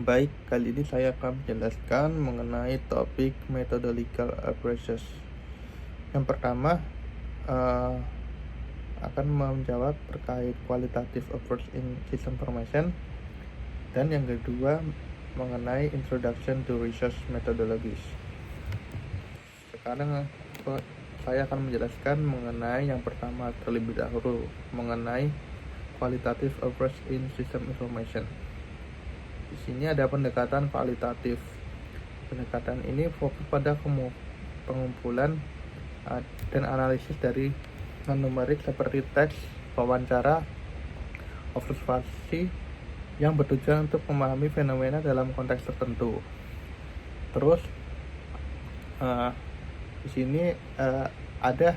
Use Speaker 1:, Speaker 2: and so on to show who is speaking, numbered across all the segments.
Speaker 1: Baik, kali ini saya akan menjelaskan mengenai topik methodological approaches. Yang pertama, eh, akan menjawab terkait qualitative approach in system information, dan yang kedua mengenai introduction to research methodologies. Sekarang saya akan menjelaskan mengenai yang pertama terlebih dahulu, mengenai qualitative approach in system information. Di sini ada pendekatan kualitatif. Pendekatan ini fokus pada pengumpulan dan analisis dari non-numerik seperti teks, wawancara, observasi yang bertujuan untuk memahami fenomena dalam konteks tertentu. Terus di sini ada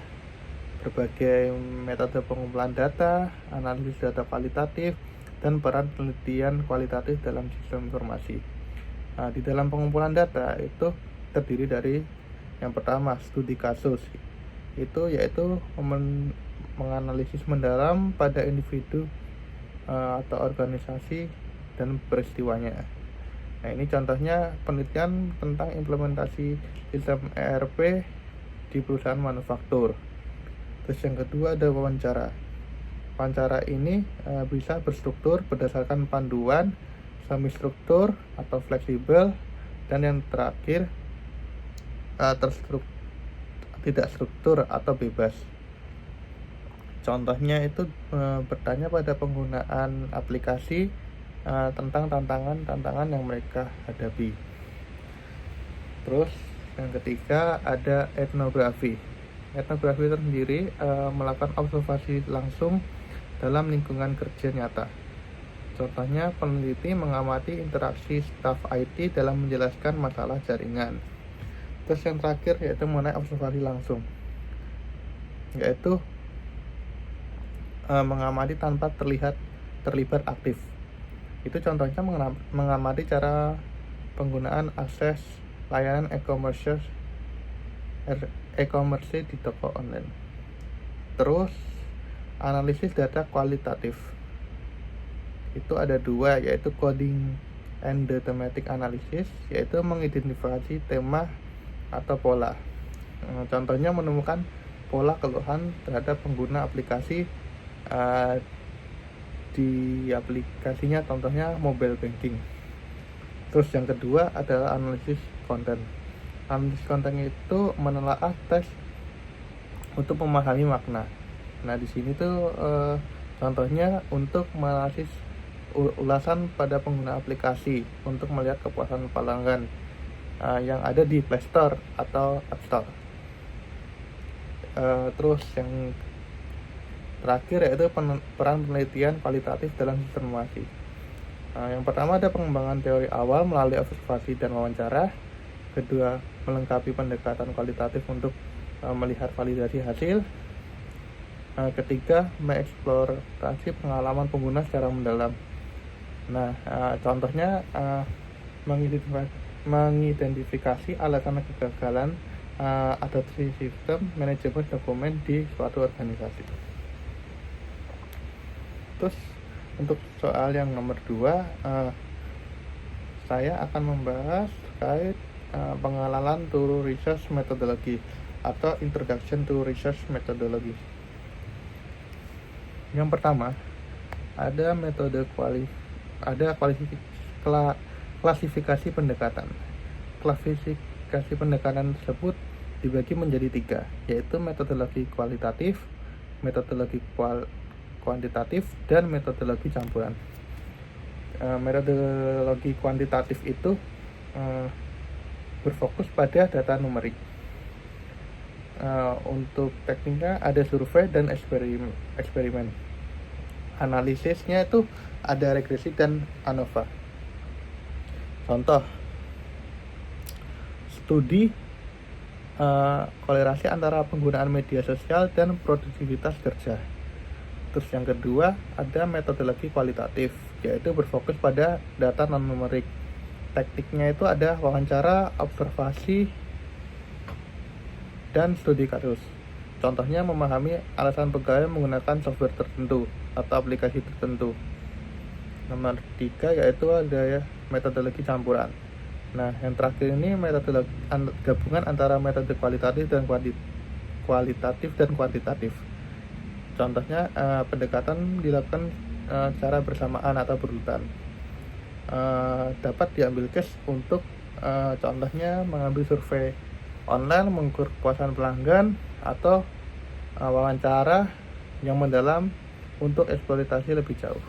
Speaker 1: berbagai metode pengumpulan data, analisis data kualitatif, dan peran penelitian kualitatif dalam sistem informasi. Di dalam pengumpulan data itu terdiri dari yang pertama studi kasus, yaitu menganalisis mendalam pada individu atau organisasi dan peristiwanya. Nah, ini contohnya penelitian tentang implementasi sistem ERP di perusahaan manufaktur. Terus yang kedua ada wawancara. Wawancara ini bisa berstruktur berdasarkan panduan, semi struktur atau fleksibel, dan yang terakhir tidak struktur atau bebas. Contohnya itu bertanya pada penggunaan aplikasi tentang tantangan yang mereka hadapi. Terus yang ketiga ada etnografi. Etnografi itu sendiri melakukan observasi langsung dalam lingkungan kerja nyata. Contohnya peneliti mengamati interaksi staf IT dalam menjelaskan masalah jaringan. Terus yang terakhir yaitu mengenai observasi langsung, yaitu mengamati tanpa terlibat aktif. Itu contohnya mengamati cara penggunaan akses layanan e-commerce di toko online. Terus analisis data kualitatif itu ada dua, yaitu coding and thematic analysis, yaitu mengidentifikasi tema atau pola. Contohnya menemukan pola keluhan terhadap pengguna aplikasi di aplikasinya, contohnya mobile banking. Terus yang kedua adalah analisis konten. Analisis konten itu menelaah teks untuk memahami makna. Nah, di sini tuh contohnya untuk menganalisis ulasan pada pengguna aplikasi untuk melihat kepuasan pelanggan yang ada di Play Store atau App Store. Terus yang terakhir yaitu peran penelitian kualitatif dalam sistem informasi. Yang pertama ada pengembangan teori awal melalui observasi dan wawancara. Kedua, melengkapi pendekatan kualitatif untuk melihat validasi hasil. Ketiga, mengeksplorasi pengalaman pengguna secara mendalam. Nah, contohnya mengidentifikasi alasan kegagalan adopsi sistem manajemen dokumen di suatu organisasi. Terus untuk soal yang nomor 2, saya akan membahas terkait pengenalan to research methodology atau introduction to research methodology. Yang pertama ada klasifikasi pendekatan. Klasifikasi pendekatan tersebut dibagi menjadi 3, yaitu metodologi kualitatif, metodologi kuantitatif, dan metodologi campuran. Metodologi kuantitatif itu berfokus pada data numerik. Untuk tekniknya ada survei dan eksperimen. Analisisnya itu ada regresi dan ANOVA. Contoh studi kolerasi antara penggunaan media sosial dan produktivitas kerja. Terus yang kedua ada metodologi kualitatif, yaitu berfokus pada data non-numerik. Tekniknya itu ada wawancara, observasi, dan studi kasus. Contohnya memahami alasan pegawai menggunakan software tertentu atau aplikasi tertentu. Nomor 3 yaitu ada ya metodologi campuran. Nah, yang terakhir ini metode gabungan antara metode kualitatif dan kuantitatif. Contohnya pendekatan dilakukan secara bersamaan atau berurutan. Dapat diambil case untuk contohnya mengambil survei online, mengukur kepuasan pelanggan, atau wawancara yang mendalam untuk eksploitasi lebih jauh.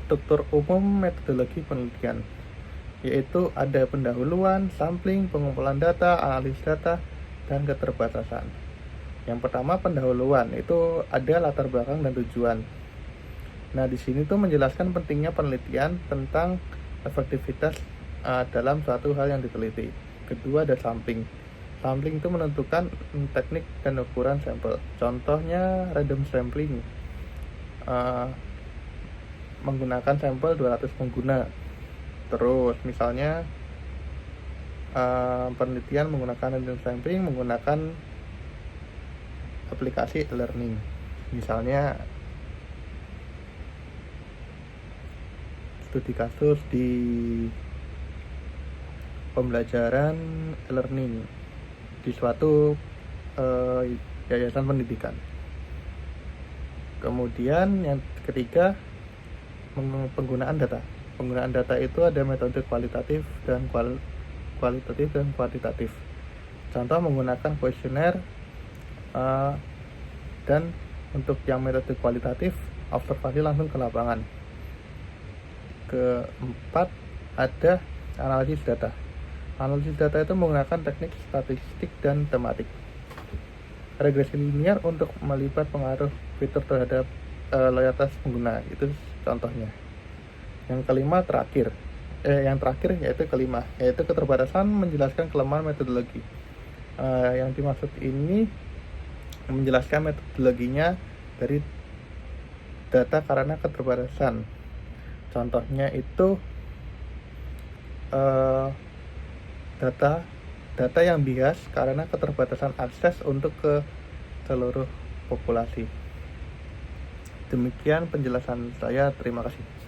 Speaker 1: Struktur umum metodologi penelitian yaitu ada pendahuluan, sampling, pengumpulan data, analisis data, dan keterbatasan. Yang pertama pendahuluan, itu ada latar belakang dan tujuan. Nah, di sini tuh menjelaskan pentingnya penelitian tentang efektivitas dalam suatu hal yang diteliti. Kedua ada sampling. Sampling itu menentukan teknik dan ukuran sampel. Contohnya random sampling, menggunakan sampel 200 pengguna. Terus misalnya penelitian menggunakan random sampling menggunakan aplikasi e-learning. Misalnya studi kasus di pembelajaran e-learning di suatu yayasan pendidikan. Kemudian yang ketiga penggunaan data. Penggunaan data itu ada metode kualitatif dan kuantitatif. Contoh menggunakan kuesioner, dan untuk yang metode kualitatif observasi langsung ke lapangan. Keempat ada analisis data. Analisis data itu menggunakan teknik statistik dan tematik. Regresi linear untuk melihat pengaruh fitur terhadap loyalitas pengguna, itu contohnya. Yang terakhir yaitu kelima, yaitu keterbatasan menjelaskan kelemahan metodologi. Yang dimaksud ini menjelaskan metodologinya dari data karena keterbatasan. Contohnya itu data yang bias karena keterbatasan akses untuk ke seluruh populasi. Demikian penjelasan saya, terima kasih.